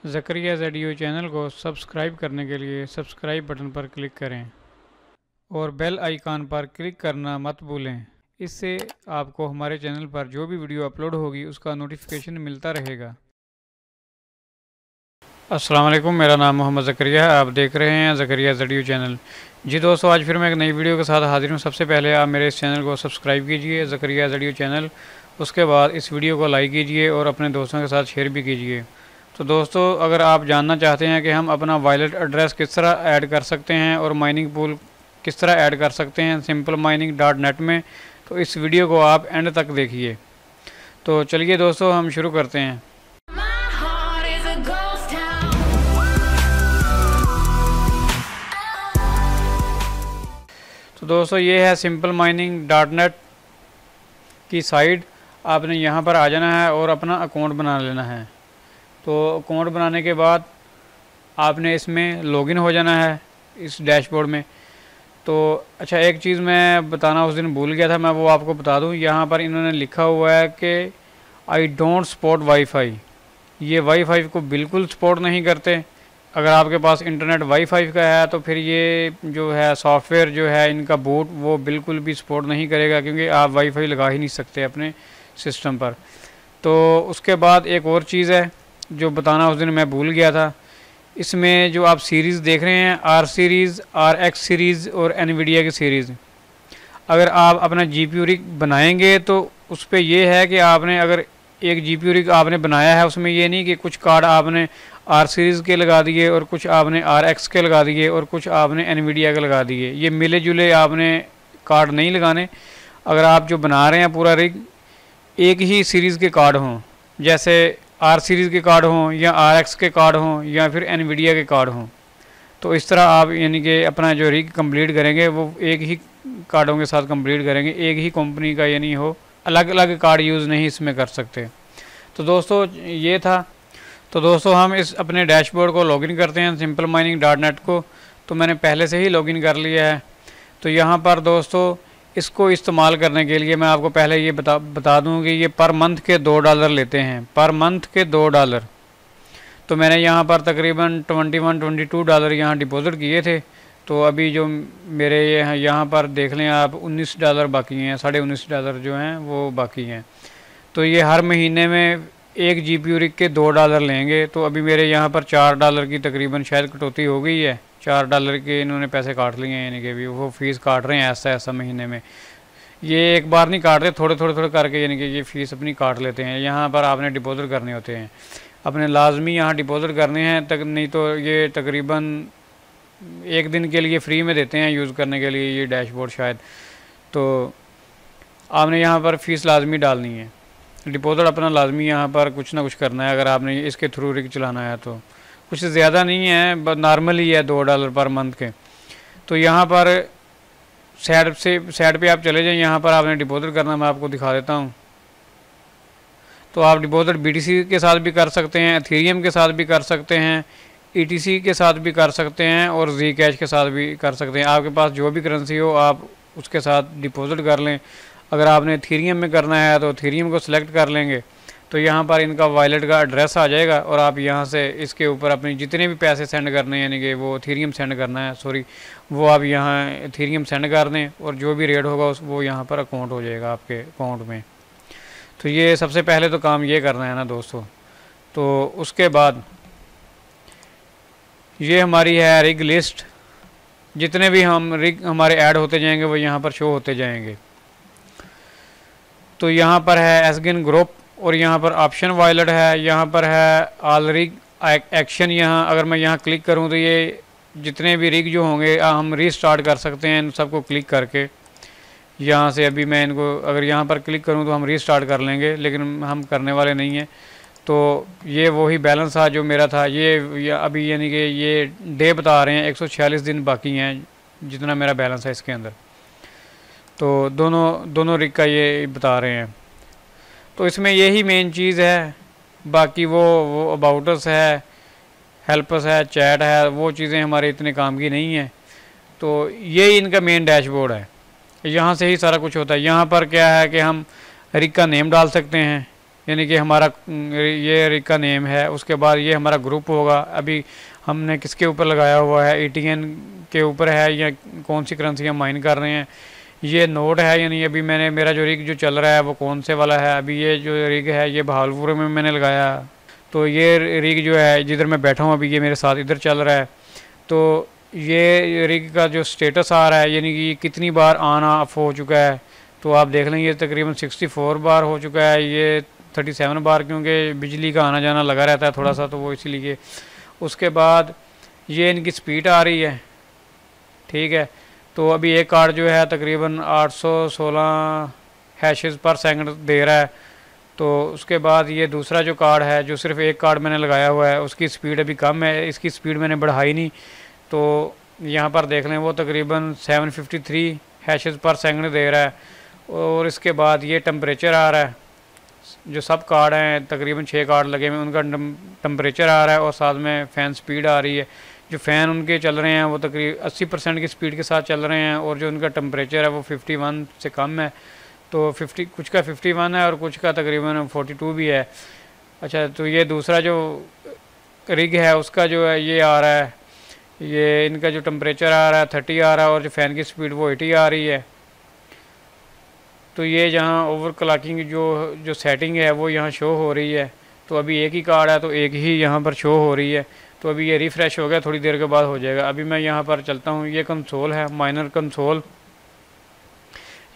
Zakaria ज़ेडियो channel को subscribe करने के लिए सब्सक्राइब बटन पर क्लिक करें और बेल आइकन पर क्लिक करना मत भूलें। इससे आपको हमारे चैनल पर जो भी वीडियो अपलोड होगी उसका नोटिफिकेशन मिलता रहेगा। अस्सलाम वालेकुम, मेरा नाम मोहम्मद ज़करिया है। आप देख रहे हैं ज़करिया ज़ेडियो चैनल। जी दोस्तों, आज फिर मैं एक नई वीडियो के साथ हाजिर हूँ। सबसे पहले आप मेरे इस चैनल को सब्सक्राइब कीजिए, ज़करिया ज़ेडियो चैनल। उसके बाद इस वीडियो को लाइक कीजिए और अपने दोस्तों के साथ शेयर भी कीजिए। तो दोस्तों, अगर आप जानना चाहते हैं कि हम अपना वॉलेट एड्रेस किस तरह ऐड कर सकते हैं और माइनिंग पूल किस तरह ऐड कर सकते हैं simpleminining.net में, तो इस वीडियो को आप एंड तक देखिए। तो चलिए दोस्तों, हम शुरू करते हैं। तो दोस्तों, ये है simpleminining.net की साइट। आपने यहाँ पर आ जाना है और अपना अकाउंट बना लेना है। तो अकाउंट बनाने के बाद आपने इसमें लॉगिन हो जाना है इस डैशबोर्ड में। तो अच्छा, एक चीज़ मैं बताना उस दिन भूल गया था, मैं वो आपको बता दूं। यहाँ पर इन्होंने लिखा हुआ है कि आई डोंट सपोर्ट वाईफाई। ये वाईफाई को बिल्कुल सपोर्ट नहीं करते। अगर आपके पास इंटरनेट वाईफाई का है तो फिर ये जो है सॉफ्टवेयर जो है इनका बूट वो बिल्कुल भी सपोर्ट नहीं करेगा, क्योंकि आप वाईफाई लगा ही नहीं सकते अपने सिस्टम पर। तो उसके बाद एक और चीज़ है जो बताना उस दिन मैं भूल गया था। इसमें जो आप सीरीज़ देख रहे हैं, R series, R X series और एनवीडिया की सीरीज़, अगर आप अपना जीपीयू रिग बनाएंगे तो उस पर यह है कि आपने अगर एक जीपीयू रिग आपने बनाया है, उसमें ये नहीं कि कुछ कार्ड आपने आर सीरीज़ के लगा दिए और कुछ आपने आर एक्स के लगा दिए और कुछ आपने एनवीडिया के लगा दिए। ये मिले जुले आपने कार्ड नहीं लगाने। अगर आप जो बना रहे हैं पूरा रिग, एक ही सीरीज़ के कार्ड हों, जैसे आर सीरीज़ के कार्ड हों या आर एक्स के कार्ड हों या फिर एनवीडिया के कार्ड हों, तो इस तरह आप यानी कि अपना जो रिग कंप्लीट करेंगे वो एक ही कार्डों के साथ कंप्लीट करेंगे। एक ही कंपनी का यानी हो, अलग अलग कार्ड यूज़ नहीं इसमें कर सकते। तो दोस्तों, ये था। तो दोस्तों, हम इस अपने डैशबोर्ड को लॉगिन करते हैं simpleminining.net को। तो मैंने पहले से ही लॉगिन कर लिया है। तो यहाँ पर दोस्तों, इसको इस्तेमाल करने के लिए मैं आपको पहले ये बता दूं कि ये पर मंथ के $2 लेते हैं, पर मंथ के $2। तो मैंने यहाँ पर तकरीबन $22 यहाँ डिपॉज़िट किए थे। तो अभी जो मेरे यहाँ पर देख लें आप, $19 बाकी हैं, $19.5 जो हैं वो बाकी हैं। तो ये हर महीने में एक जीपीयू रिग के $2 लेंगे। तो अभी मेरे यहाँ पर $4 की तकरीबन शायद कटौती हो गई है। $4 के इन्होंने पैसे काट लिए हैं, यानी कि भी वो फ़ीस काट रहे हैं ऐसा महीने में। ये एक बार नहीं काट रहे, थोड़े करके, यानी कि ये फ़ीस अपनी काट लेते हैं। यहाँ पर आपने डिपॉज़िट करने होते हैं, अपने लाजमी यहाँ डिपॉज़िट करने हैं तक, नहीं तो ये तकरीबन एक दिन के लिए फ्री में देते हैं यूज़ करने के लिए ये डैशबोर्ड शायद। तो आपने यहाँ पर फ़ीस लाजमी डालनी है, डिपॉज़िट अपना लाजमी यहाँ पर कुछ ना कुछ करना है अगर आपने इसके थ्रू रिग चलाना है। तो कुछ ज़्यादा नहीं है, बस नॉर्मल ही है $2 पर मंथ के। तो यहाँ पर साइड पे आप चले जाएं, यहाँ पर आपने डिपॉज़िट करना, मैं आपको दिखा देता हूँ। तो आप डिपॉज़िट बीटीसी के साथ भी कर सकते हैं, एथेरियम के साथ भी कर सकते हैं, ईटीसी के साथ भी कर सकते हैं और जी कैश के साथ भी कर सकते हैं। आपके पास जो भी करेंसी हो आप उसके साथ डिपॉज़िट कर लें। अगर आपने एथेरियम में करना है तो एथेरियम को सिलेक्ट कर लेंगे। तो यहाँ पर इनका वॉलेट का एड्रेस आ जाएगा और आप यहाँ से इसके ऊपर अपने जितने भी पैसे सेंड करने हैं, यानी कि वो एथेरियम सेंड करना है, सॉरी, वो आप यहाँ एथेरियम सेंड कर दें और जो भी रेट होगा वो यहाँ पर अकाउंट हो जाएगा आपके अकाउंट में। तो ये सबसे पहले तो काम ये करना है ना दोस्तों। तो उसके बाद ये हमारी है रिग लिस्ट। जितने भी हम रिग हमारे ऐड होते जाएंगे वो यहाँ पर शो होते जाएंगे। तो यहाँ पर है एसगिन ग्रुप और यहाँ पर ऑप्शन वॉलेट है, यहाँ पर है ऑल रिग एक्शन। यहाँ अगर मैं यहाँ क्लिक करूँ तो ये जितने भी रिग जो होंगे हम रीस्टार्ट कर सकते हैं इन सबको क्लिक करके। यहाँ से अभी मैं इनको अगर यहाँ पर क्लिक करूँ तो हम रीस्टार्ट कर लेंगे, लेकिन हम करने वाले नहीं हैं। तो ये वही बैलेंस था जो मेरा था, ये अभी यानी कि ये डे बता रहे हैं 146 दिन बाकी हैं जितना मेरा बैलेंस है इसके अंदर। तो दोनों रिग का ये बता रहे हैं। तो इसमें यही मेन चीज़ है। बाकी वो अबाउट अस है, हेल्प अस है, चैट है, वो चीज़ें हमारे इतने काम की नहीं है। तो यही इनका मेन डैशबोर्ड है, यहाँ से ही सारा कुछ होता है। यहाँ पर क्या है कि हम रिग का नेम डाल सकते हैं, यानी कि हमारा ये रिग का नेम है। उसके बाद ये हमारा ग्रुप होगा। अभी हमने किसके ऊपर लगाया हुआ है, ETN के ऊपर है या कौन सी करेंसी हम माइन कर रहे हैं। ये नोड है, यानी अभी मैंने मेरा जो रिग जो चल रहा है वो कौन से वाला है। अभी ये जो रिग है ये बहावलपुर में मैंने लगाया, तो ये रिग जो है जिधर मैं बैठा हूँ अभी ये मेरे साथ इधर चल रहा है। तो ये रिग का जो स्टेटस आ रहा है, यानी कि कितनी बार ऑन ऑफ हो चुका है, तो आप देख लेंगे तकरीबन 64 बार हो चुका है, ये 37 बार, क्योंकि बिजली का आना जाना लगा रहता है थोड़ा सा, तो वो इसीलिए। उसके बाद ये इनकी स्पीड आ रही है, ठीक है। तो अभी एक कार्ड जो है तकरीबन 816 हैशेस पर सेकंड दे रहा है। तो उसके बाद ये दूसरा जो कार्ड है, जो सिर्फ एक कार्ड मैंने लगाया हुआ है, उसकी स्पीड अभी कम है, इसकी स्पीड मैंने बढ़ाई नहीं। तो यहाँ पर देख लें वो तकरीबन 753 हैशेस पर सेकंड दे रहा है। और इसके बाद ये टेम्परेचर आ रहा है, जो सब कार्ड हैं तकरीबन 6 कार्ड लगे हुए उनका टेम्परेचर आ रहा है, और साथ में फ़ैन स्पीड आ रही है। जो फ़ैन उनके चल रहे हैं वो तकरीबन 80% की स्पीड के साथ चल रहे हैं, और जो उनका टेम्परेचर है वो 51 से कम है। तो 50 कुछ का 51 है और कुछ का तकरीबन 42 भी है। अच्छा, तो ये दूसरा जो रिग है उसका जो है ये आ रहा है, ये इनका जो टेम्परेचर आ रहा है 30 आ रहा है, और जो फ़ैन की स्पीड वो 80 आ रही है। तो ये जहाँ ओवर क्लॉकिंग जो सेटिंग है वो यहाँ शो हो रही है। तो अभी एक ही कार्ड है तो एक ही यहाँ पर शो हो रही है। तो अभी ये रिफ़्रेश हो गया, थोड़ी देर के बाद हो जाएगा। अभी मैं यहाँ पर चलता हूँ, ये कंसोल है, माइनर कंसोल।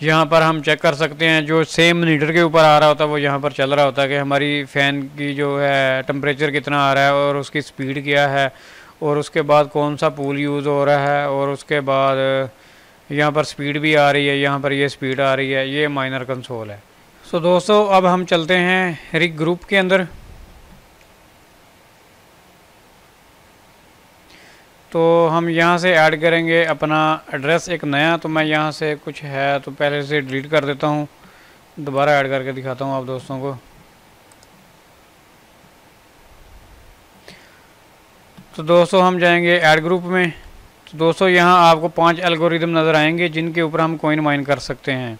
यहाँ पर हम चेक कर सकते हैं, जो सेम मीटर के ऊपर आ रहा होता है वो यहाँ पर चल रहा होता है कि हमारी फ़ैन की जो है टेम्परेचर कितना आ रहा है और उसकी स्पीड क्या है, और उसके बाद कौन सा पूल यूज़ हो रहा है, और उसके बाद यहाँ पर स्पीड भी आ रही है, यहाँ पर ये स्पीड आ रही है। ये माइनर कंसोल है। सो दोस्तों अब हम चलते हैं रिग ग्रुप के अंदर। तो हम यहाँ से ऐड करेंगे अपना एड्रेस एक नया। तो मैं यहाँ से कुछ है तो पहले से डिलीट कर देता हूँ, दोबारा ऐड करके दिखाता हूँ आप दोस्तों को। तो दोस्तों हम जाएंगे ऐड ग्रुप में। तो दोस्तों यहाँ आपको 5 एल्गोरिदम नज़र आएंगे जिनके ऊपर हम कॉइन माइन कर सकते हैं।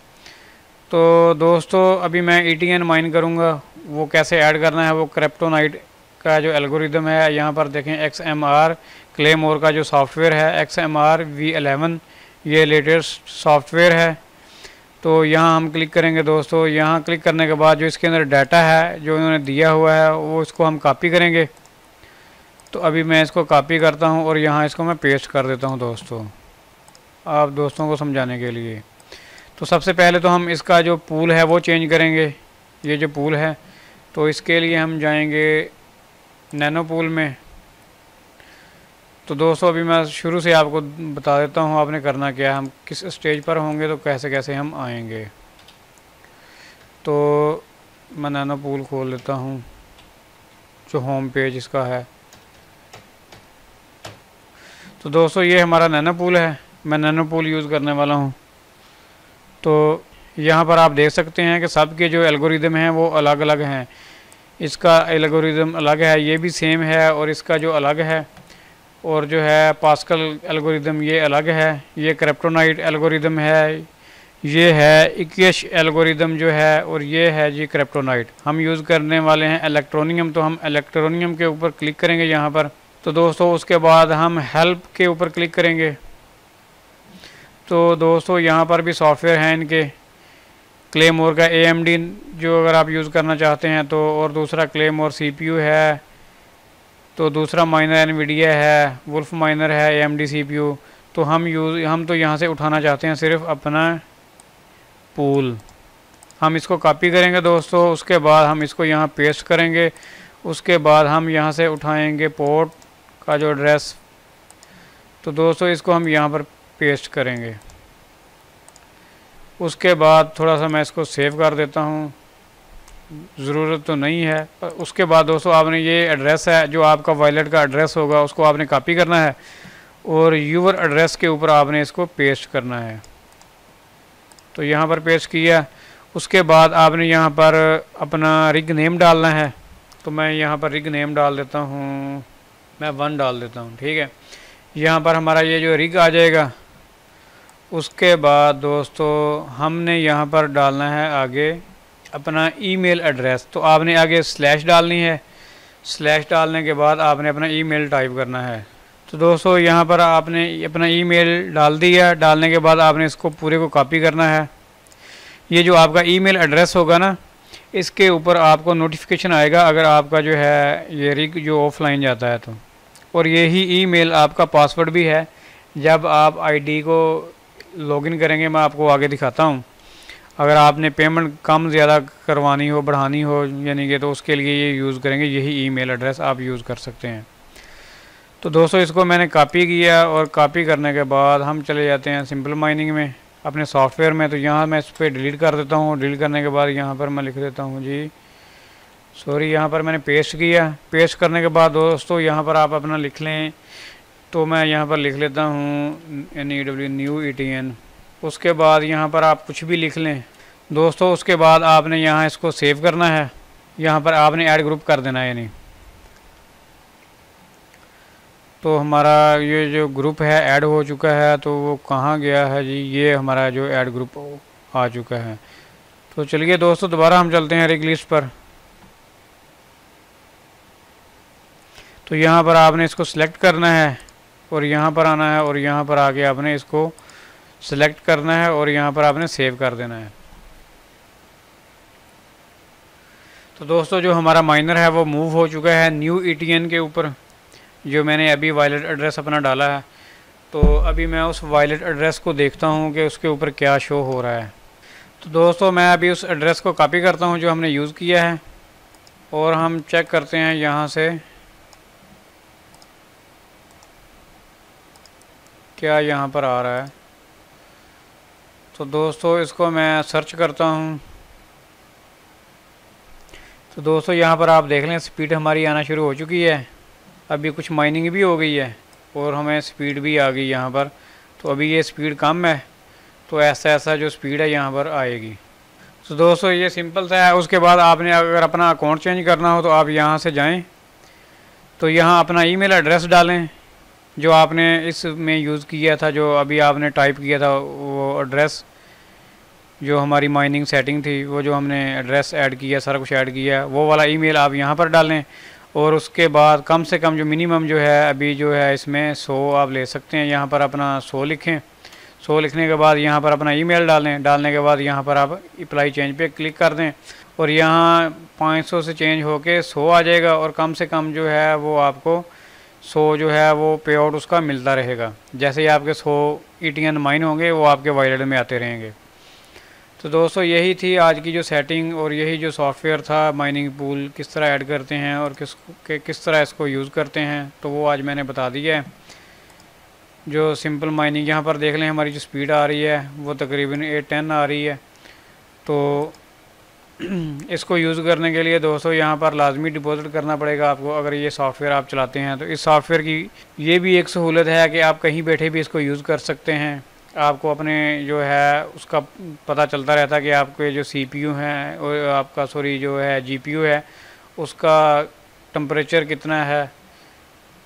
तो दोस्तों अभी मैं ETN माइन करूँगा। वो कैसे ऐड करना है, वो क्रिप्टोनाइट का जो एल्गोरिदम है, यहाँ पर देखें XMR क्लेमोर का जो सॉफ्टवेयर है, XMR V11, ये लेटेस्ट सॉफ्टवेयर है। तो यहाँ हम क्लिक करेंगे दोस्तों। यहाँ क्लिक करने के बाद जो इसके अंदर डाटा है जो इन्होंने दिया हुआ है वो इसको हम कॉपी करेंगे। तो अभी मैं इसको कॉपी करता हूँ और यहाँ इसको मैं पेस्ट कर देता हूँ दोस्तों, आप दोस्तों को समझाने के लिए। तो सबसे पहले तो हम इसका जो पूल है वो चेंज करेंगे, ये जो पूल है। तो इसके लिए हम जाएंगे नैनो पूल में। तो दोस्तों अभी मैं शुरू से आपको बता देता हूँ आपने करना क्या है, हम किस स्टेज पर होंगे तो कैसे कैसे हम आएंगे। तो मैं नैनो पूल खोल लेता हूँ, जो होम पेज इसका है। तो दोस्तों ये हमारा नैनो पूल है, मैं नैनो पूल यूज़ करने वाला हूँ। तो यहाँ पर आप देख सकते हैं कि सब के जो एल्गोरिदम हैं वो अलग अलग हैं। इसका एल्गोरिदम अलग है, ये भी सेम है, और इसका जो अलग है, और जो है पास्कल एल्गोरिदम ये अलग है। ये क्रिप्टोनाइट एल्गोरिदम है, ये है इक्वेश एल्गोरिदम जो है, और ये है जी क्रिप्टोनाइट। हम यूज़ करने वाले हैं इलेक्ट्रोनियम। तो हम इलेक्ट्रोनियम के ऊपर क्लिक करेंगे यहाँ पर। तो दोस्तों उसके बाद हम हेल्प के ऊपर क्लिक करेंगे। तो दोस्तों यहाँ पर भी सॉफ्टवेयर हैं इनके, क्लेमोर का AMD जो अगर आप यूज़ करना चाहते हैं तो, और दूसरा क्लेमोर CPU है। तो दूसरा माइनर NVIDIA है, वुल्फ माइनर है, AMD CPU। तो हम तो यहाँ से उठाना चाहते हैं सिर्फ अपना पूल। हम इसको कॉपी करेंगे दोस्तों, उसके बाद हम इसको यहाँ पेस्ट करेंगे। उसके बाद हम यहाँ से उठाएंगे पोर्ट का जो एड्रेस। तो दोस्तों इसको हम यहाँ पर पेस्ट करेंगे। उसके बाद थोड़ा सा मैं इसको सेव कर देता हूँ, ज़रूरत तो नहीं है। उसके बाद दोस्तों आपने ये एड्रेस है जो आपका वॉलेट का एड्रेस होगा उसको आपने कॉपी करना है, और यूवर एड्रेस के ऊपर आपने इसको पेस्ट करना है। तो यहाँ पर पेस्ट किया। उसके बाद आपने यहाँ पर अपना रिग नेम डालना है। तो मैं यहाँ पर रिग नेम डाल देता हूँ, मैं 1 डाल देता हूँ, ठीक है। यहाँ पर हमारा ये जो रिग आ जाएगा। उसके बाद दोस्तों हमने यहाँ पर डालना है आगे अपना ईमेल एड्रेस, तो आपने आगे स्लैश डालनी है। स्लैश डालने के बाद आपने अपना ईमेल टाइप करना है। तो दोस्तों यहाँ पर आपने अपना ईमेल डाल दिया। डालने के बाद आपने इसको पूरे को कॉपी करना है। ये जो आपका ईमेल एड्रेस होगा ना, इसके ऊपर आपको नोटिफिकेशन आएगा अगर आपका जो है ये रिग जो ऑफलाइन जाता है तो। और यही ईमेल आपका पासवर्ड भी है। जब आप आईडी को लॉगिन करेंगे, मैं आपको आगे दिखाता हूँ। अगर आपने पेमेंट कम ज़्यादा करवानी हो, बढ़ानी हो यानी कि, तो उसके लिए ये यूज़ करेंगे, यही ईमेल एड्रेस आप यूज़ कर सकते हैं। तो दोस्तों इसको मैंने कॉपी किया और कॉपी करने के बाद हम चले जाते हैं सिंपल माइनिंग में अपने सॉफ्टवेयर में। तो यहाँ मैं इस पर डिलीट कर देता हूँ। डिलीट करने के बाद यहाँ पर मैं लिख देता हूँ जी सॉरी, यहाँ पर मैंने पेस्ट किया। पेस्ट करने के बाद दोस्तों यहाँ पर आप अपना लिख लें। तो मैं यहाँ पर लिख लेता हूँ NEW न्यू ETN। उसके बाद यहाँ पर आप कुछ भी लिख लें दोस्तों। उसके बाद आपने यहाँ इसको सेव करना है। यहाँ पर आपने ऐड ग्रुप कर देना है यानी। तो हमारा ये जो ग्रुप है ऐड हो चुका है। तो वो कहाँ गया है जी, ये हमारा जो ऐड ग्रुप आ चुका है। तो चलिए दोस्तों दोबारा हम चलते हैं रिग लिस्ट पर। तो यहाँ पर आपने इसको सिलेक्ट करना है और यहाँ पर आना है और यहाँ पर आके आपने इसको सिलेक्ट करना है और यहाँ पर आपने सेव कर देना है। तो दोस्तों जो हमारा माइनर है वो मूव हो चुका है न्यू ETN के ऊपर, जो मैंने अभी वॉलेट एड्रेस अपना डाला है। तो अभी मैं उस वॉलेट एड्रेस को देखता हूँ कि उसके ऊपर क्या शो हो रहा है। तो दोस्तों मैं अभी उस एड्रेस को कॉपी करता हूँ जो हमने यूज़ किया है और हम चेक करते हैं यहाँ से क्या यहाँ पर आ रहा है। तो दोस्तों इसको मैं सर्च करता हूँ। तो दोस्तों यहाँ पर आप देख लें स्पीड हमारी आना शुरू हो चुकी है। अभी कुछ माइनिंग भी हो गई है और हमें स्पीड भी आ गई यहाँ पर। तो अभी ये स्पीड कम है, तो ऐसा जो स्पीड है यहाँ पर आएगी। तो दोस्तों ये सिंपल सा है। उसके बाद आपने अगर अपना अकाउंट चेंज करना हो तो आप यहाँ से जाएं। तो यहाँ अपना ईमेल एड्रेस डालें जो आपने इसमें यूज़ किया था, जो अभी आपने टाइप किया था वो एड्रेस, जो हमारी माइनिंग सेटिंग थी, वो जो हमने एड्रेस ऐड किया, सारा कुछ ऐड किया, वो वाला ईमेल आप यहाँ पर डालें। और उसके बाद कम से कम जो मिनिमम जो है अभी जो है इसमें 100 आप ले सकते हैं। यहाँ पर अपना 100 लिखें। 100 लिखने के बाद यहाँ पर अपना ईमेल डालें। डालने के बाद यहाँ पर आप अप्लाई चेंज पे क्लिक कर दें और यहाँ 500 से चेंज होके 100 आ जाएगा। और कम से कम जो है वो आपको 100 जो है वो पे आउट उसका मिलता रहेगा। जैसे ही आपके 100 ETN माइन होंगे वो आपके वॉलेट में आते रहेंगे। तो दोस्तों यही थी आज की जो सेटिंग और यही जो सॉफ्टवेयर था माइनिंग पूल किस तरह ऐड करते हैं और किस तरह इसको यूज़ करते हैं, तो वो आज मैंने बता दिया है। जो सिंपल माइनिंग यहाँ पर देख लें हमारी जो स्पीड आ रही है वो तकरीबन 810 आ रही है। तो इसको यूज़ करने के लिए दोस्तों यहाँ पर लाजमी डिपॉजिट करना पड़ेगा आपको अगर ये सॉफ्टवेयर आप चलाते हैं। तो इस सॉफ्टवेयर की ये भी एक सहूलत है कि आप कहीं बैठे भी इसको यूज़ कर सकते हैं। आपको अपने जो है उसका पता चलता रहता है कि आपके जो CPU हैं और आपका जो है GPU है उसका टेम्परेचर कितना है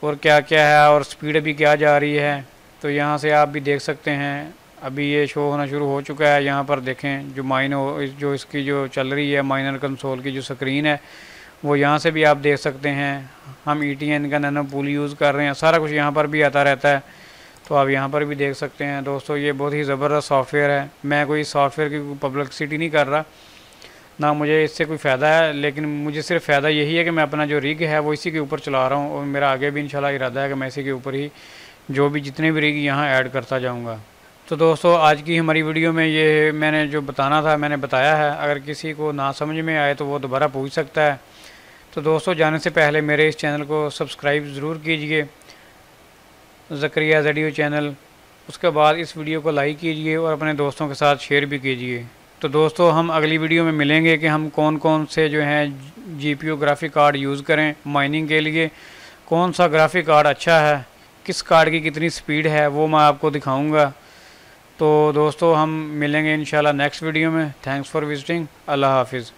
और क्या क्या है और स्पीड अभी क्या जा रही है। तो यहाँ से आप भी देख सकते हैं। अभी ये शो होना शुरू हो चुका है। यहाँ पर देखें जो इसकी जो चल रही है माइनर कंसोल की जो स्क्रीन है वो यहाँ से भी आप देख सकते हैं। हम ETN का नैनो पूल यूज़ कर रहे हैं, सारा कुछ यहाँ पर भी आता रहता है। तो आप यहाँ पर भी देख सकते हैं। दोस्तों ये बहुत ही ज़बरदस्त सॉफ्टवेयर है। मैं कोई सॉफ्टवेयर की पब्लिसिटी नहीं कर रहा, ना मुझे इससे कोई फ़ायदा है, लेकिन मुझे सिर्फ फ़ायदा यही है कि मैं अपना जो रिग है वो इसी के ऊपर चला रहा हूँ और मेरा आगे भी इंशाल्लाह इरादा है कि मैं इसी के ऊपर ही जो भी जितने भी रिग यहाँ ऐड करता जाऊँगा। तो दोस्तों आज की हमारी वीडियो में ये मैंने जो बताना था मैंने बताया है। अगर किसी को ना समझ में आए तो वो दोबारा पूछ सकता है। तो दोस्तों जाने से पहले मेरे इस चैनल को सब्सक्राइब ज़रूर कीजिए, ज़करिया ज़ेडियो चैनल। उसके बाद इस वीडियो को लाइक कीजिए और अपने दोस्तों के साथ शेयर भी कीजिए। तो दोस्तों हम अगली वीडियो में मिलेंगे कि हम कौन कौन से जो हैं GPU ग्राफिक कार्ड यूज़ करें माइनिंग के लिए, कौन सा ग्राफिक कार्ड अच्छा है, किस कार्ड की कितनी स्पीड है, वो मैं आपको दिखाऊंगा। तो दोस्तों हम मिलेंगे इंशाल्लाह नेक्स्ट वीडियो में। Thanks for visiting. अल्लाह हाफिज़।